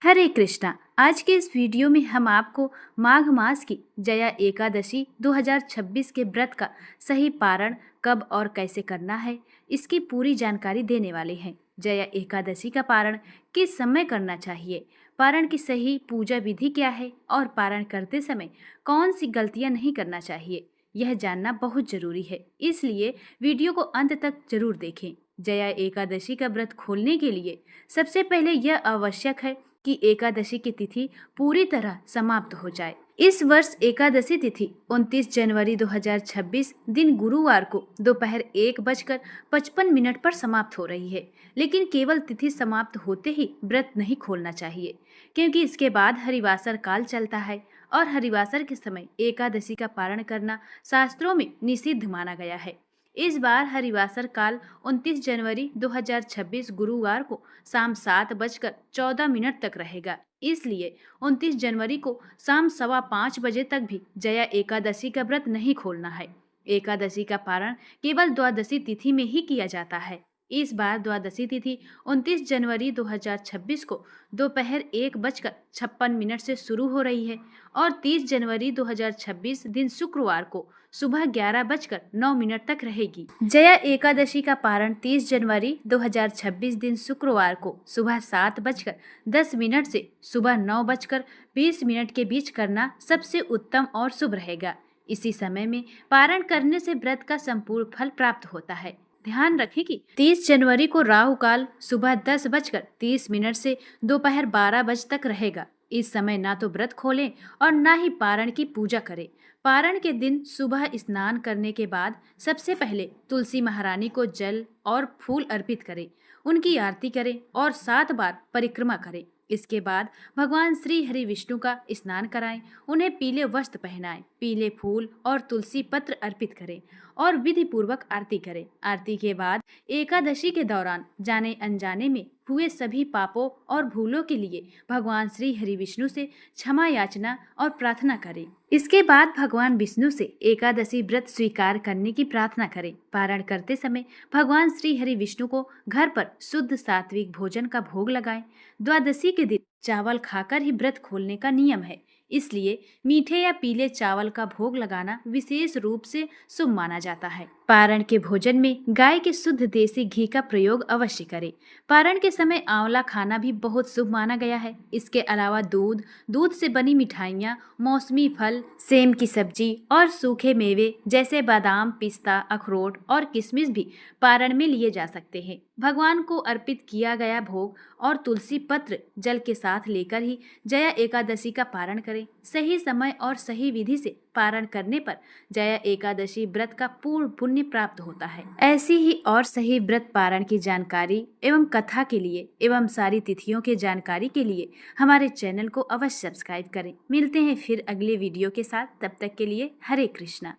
हरे कृष्णा। आज के इस वीडियो में हम आपको माघ मास की जया एकादशी 2026 के व्रत का सही पारण कब और कैसे करना है, इसकी पूरी जानकारी देने वाले हैं। जया एकादशी का पारण किस समय करना चाहिए, पारण की सही पूजा विधि क्या है और पारण करते समय कौन सी गलतियां नहीं करना चाहिए, यह जानना बहुत जरूरी है। इसलिए वीडियो को अंत तक जरूर देखें। जया एकादशी का व्रत खोलने के लिए सबसे पहले यह आवश्यक है कि एकादशी की तिथि पूरी तरह समाप्त हो जाए। इस वर्ष एकादशी तिथि 29 जनवरी 2026 दिन गुरुवार को दोपहर 1:55 पर समाप्त हो रही है। लेकिन केवल तिथि समाप्त होते ही व्रत नहीं खोलना चाहिए, क्योंकि इसके बाद हरिवासर काल चलता है और हरिवासर के समय एकादशी का पारण करना शास्त्रों में निषिद्ध माना गया है। इस बार हरिवासर काल 29 जनवरी 2026 गुरुवार को शाम 7:14 तक रहेगा। इसलिए 29 जनवरी को शाम 5:15 तक भी जया एकादशी का व्रत नहीं खोलना है। एकादशी का पारण केवल द्वादशी तिथि में ही किया जाता है। इस बार द्वादशी तिथि 29 जनवरी 2026 को दोपहर 1:56 से शुरू हो रही है और 30 जनवरी 2026 दिन शुक्रवार को सुबह 11:09 तक रहेगी। जया एकादशी का पारण 30 जनवरी 2026 दिन शुक्रवार को सुबह 7:10 से सुबह 9:20 के बीच करना सबसे उत्तम और शुभ रहेगा। इसी समय में पारण करने से व्रत का संपूर्ण फल प्राप्त होता है। ध्यान रखें कि 30 जनवरी को राहु काल सुबह 10:30 से दोपहर 12 बजे तक रहेगा। इस समय ना तो व्रत खोलें और ना ही पारण की पूजा करें। पारण के दिन सुबह स्नान करने के बाद सबसे पहले तुलसी महारानी को जल और फूल अर्पित करें, उनकी आरती करें और 7 बार परिक्रमा करें। इसके बाद भगवान श्री हरि विष्णु का स्नान कराएं, उन्हें पीले वस्त्र पहनाएं, पीले फूल और तुलसी पत्र अर्पित करें और विधि पूर्वक आरती करें। आरती के बाद एकादशी के दौरान जाने अनजाने में हुए सभी पापों और भूलों के लिए भगवान श्री हरि विष्णु से क्षमा याचना और प्रार्थना करें। इसके बाद भगवान विष्णु से एकादशी व्रत स्वीकार करने की प्रार्थना करें। पारण करते समय भगवान श्री हरि विष्णु को घर पर शुद्ध सात्विक भोजन का भोग लगाएं। द्वादशी के दिन चावल खाकर ही व्रत खोलने का नियम है, इसलिए मीठे या पीले चावल का भोग लगाना विशेष रूप से शुभ माना जाता है। पारण के भोजन में गाय के शुद्ध देसी घी का प्रयोग अवश्य करें। पारण के समय आंवला खाना भी बहुत शुभ माना गया है। इसके अलावा दूध से बनी मिठाइयाँ, मौसमी फल, सेम की सब्जी और सूखे मेवे जैसे बादाम, पिस्ता, अखरोट और किशमिश भी पारण में लिए जा सकते हैं। भगवान को अर्पित किया गया भोग और तुलसी पत्र जल के साथ लेकर ही जया एकादशी का पारण करें। सही समय और सही विधि से पारण करने पर जया एकादशी व्रत का पूर्ण पुण्य प्राप्त होता है। ऐसी ही और सही व्रत पारण की जानकारी एवं कथा के लिए एवं सारी तिथियों के जानकारी के लिए हमारे चैनल को अवश्य सब्सक्राइब करें। मिलते हैं फिर अगले वीडियो के साथ, तब तक के लिए हरे कृष्णा।